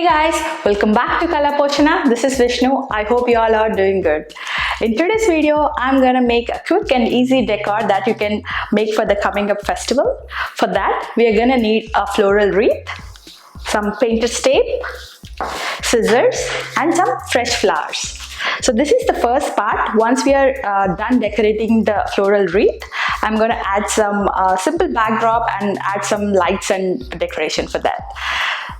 guys, welcome back to Kala Pochana. This is Vishnu. I hope you all are doing good. In today's video, I'm gonna make a quick and easy decor that you can make for the coming up festival. For that, we are gonna need a floral wreath, some painted tape, scissors, and some fresh flowers. So this is the first part. Once we are done decorating the floral wreath, I'm going to add some simple backdrop and add some lights and decoration for that.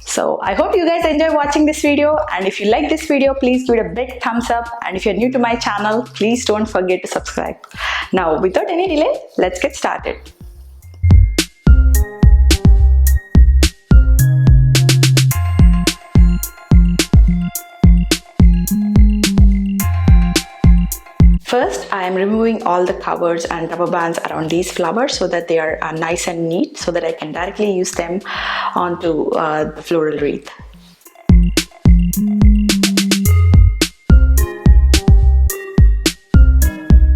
So I hope you guys enjoy watching this video, and if you like this video, please give it a big thumbs up, and if you're new to my channel, please don't forget to subscribe. Now without any delay, let's get started. First, I am removing all the covers and rubber bands around these flowers so that they are nice and neat, so that I can directly use them onto the floral wreath.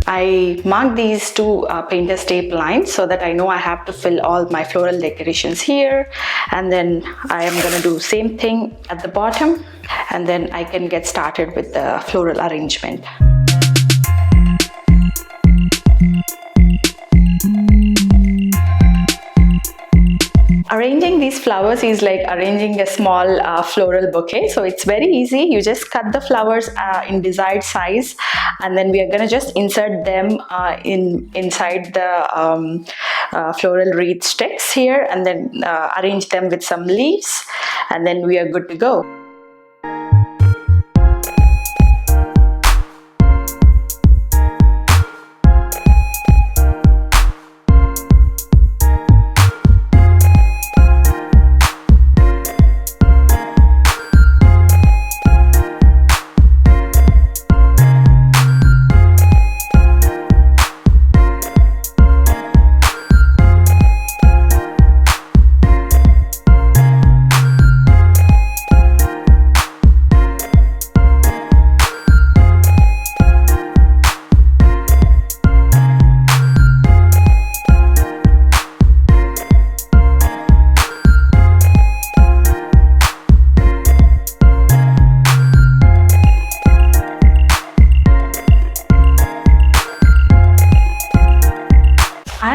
I marked these two painter's tape lines so that I know I have to fill all my floral decorations here, and then I am going to do same thing at the bottom, and then I can get started with the floral arrangement. Arranging these flowers is like arranging a small floral bouquet, so it's very easy. You just cut the flowers in desired size, and then we are going to just insert them inside the floral wreath sticks here, and then arrange them with some leaves, and then we are good to go.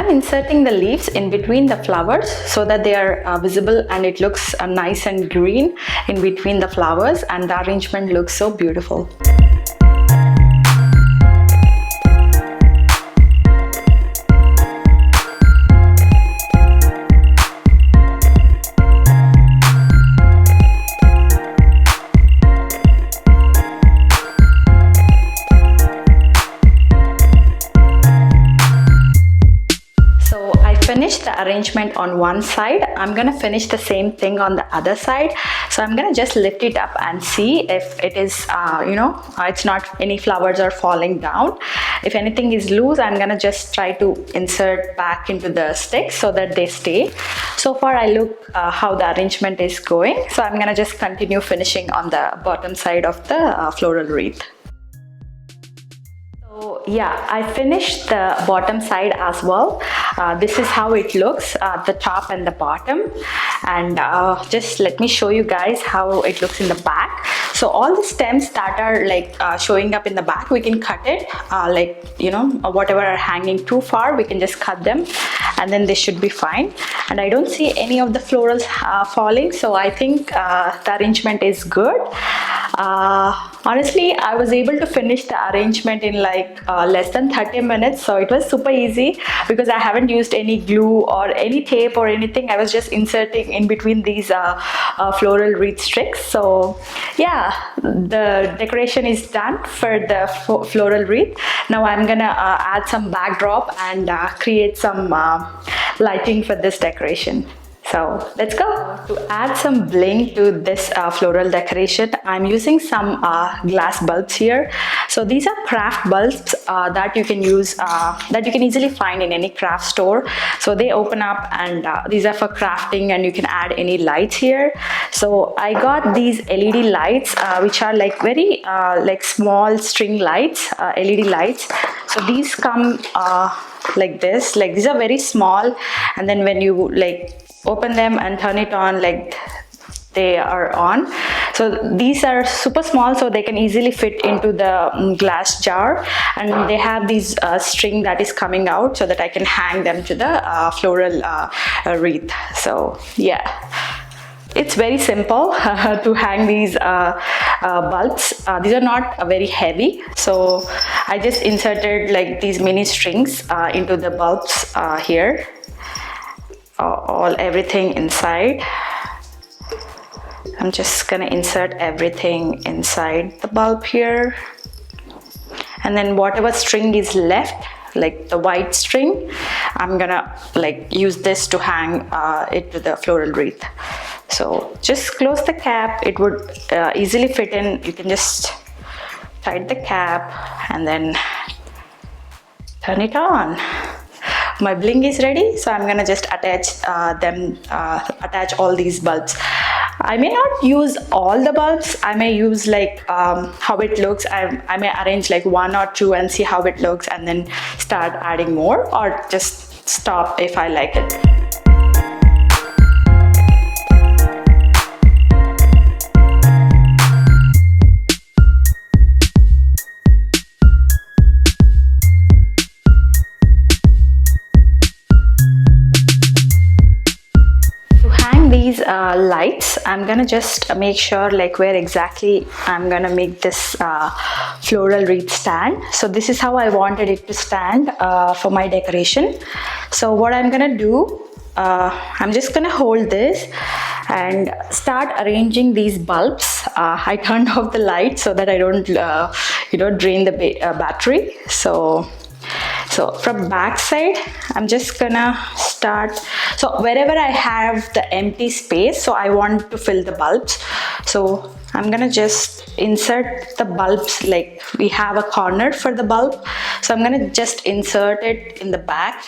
Inserting the leaves in between the flowers so that they are visible, and it looks nice and green in between the flowers, and the arrangement looks so beautiful. Finish the arrangement on one side. I'm gonna finish the same thing on the other side. So I'm gonna just lift it up and see if it is it's not any flowers are falling down. If anything is loose, I'm gonna just try to insert back into the sticks so that they stay. So far I look how the arrangement is going, so I'm gonna just continue finishing on the bottom side of the floral wreath. So yeah, I finished the bottom side as well. This is how it looks, the top and the bottom, and just let me show you guys how it looks in the back. So all the stems that are like showing up in the back, we can cut it, whatever are hanging too far, we can just cut them, and then they should be fine. And I don't see any of the florals falling, so I think the arrangement is good. Honestly, I was able to finish the arrangement in like less than 30 minutes, so it was super easy because I haven't used any glue or any tape or anything. I was just inserting in between these floral wreath sticks. So yeah, the decoration is done for the floral wreath. Now I'm gonna add some backdrop and create some lighting for this decoration. So let's go. To add some bling to this floral decoration, I'm using some glass bulbs here. So these are craft bulbs that you can use, that you can easily find in any craft store. So they open up, and these are for crafting, and you can add any lights here. So I got these LED lights, which are like very like small string lights, LED lights. So these come like this, like these are very small, and then when you like open them and turn it on, like they are on. So these are super small, so they can easily fit into the glass jar, and they have these string that is coming out so that I can hang them to the floral wreath. So yeah, it's very simple to hang these bulbs. These are not very heavy, so I just inserted like these mini strings into the bulbs here, everything inside. I'm just gonna insert everything inside the bulb here, and then whatever string is left, like the white string, I'm gonna like use this to hang it to the floral wreath. So just close the cap, it would easily fit in. You can just tighten the cap and then turn it on. My bling is ready, so I'm gonna just attach attach all these bulbs. I may not use all the bulbs. I may use like how it looks. I may arrange like 1 or 2 and see how it looks, and then start adding more, or just stop if I like it. These lights, I'm gonna just make sure like where exactly I'm gonna make this floral wreath stand. So this is how I wanted it to stand for my decoration. So what I'm gonna do, I'm just gonna hold this and start arranging these bulbs. I turned off the light so that I don't drain the battery. So from back side, I'm just gonna start. So wherever I have the empty space, so I want to fill the bulbs. So I'm gonna just insert the bulbs, like we have a corner for the bulb. So I'm gonna just insert it in the back.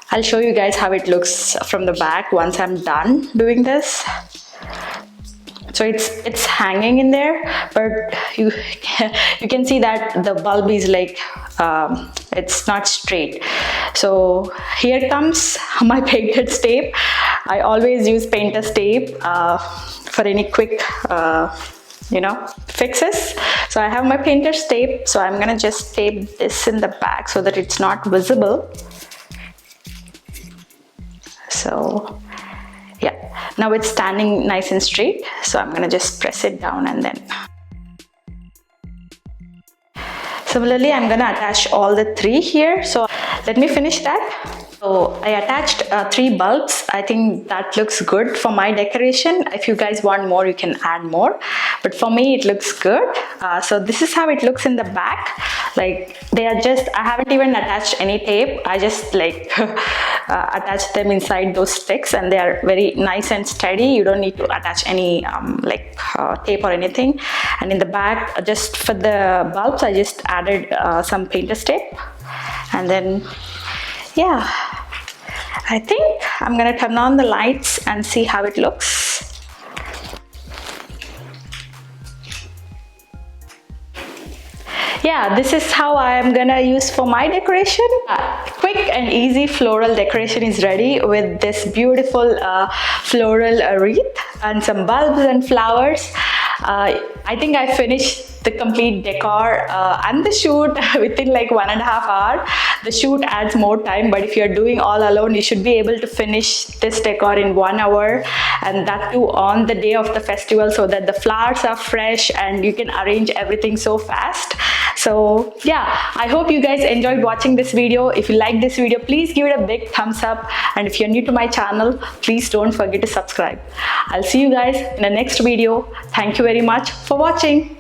I'll show you guys how it looks from the back once I'm done doing this. So it's hanging in there, but you can see that the bulb is like it's not straight. So here comes my painter's tape. I always use painter's tape for any quick fixes. So I have my painter's tape, so I'm gonna just tape this in the back so that it's not visible. So yeah, now it's standing nice and straight, so I'm gonna just press it down, and then similarly I'm gonna attach all the 3 here. So let me finish that. So I attached 3 bulbs. I think that looks good for my decoration. If you guys want more, you can add more, but for me it looks good. So this is how it looks in the back. Like they are just, I haven't even attached any tape. I just like attached them inside those sticks, and they are very nice and steady. You don't need to attach any tape or anything. And in the back, just for the bulbs, I just added some painter's tape. And then yeah, I think I'm gonna turn on the lights and see how it looks. Yeah, this is how I am gonna use for my decoration. Quick and easy floral decoration is ready with this beautiful floral wreath and some bulbs and flowers. I think I finished the complete decor and the shoot within like 1.5 hours. The shoot adds more time, but if you're doing all alone, you should be able to finish this decor in 1 hour, and that too on the day of the festival, so that the flowers are fresh and you can arrange everything so fast. So yeah, I hope you guys enjoyed watching this video. If you like this video, please give it a big thumbs up, and if you're new to my channel, please don't forget to subscribe. I'll see you guys in the next video. Thank you very much for watching.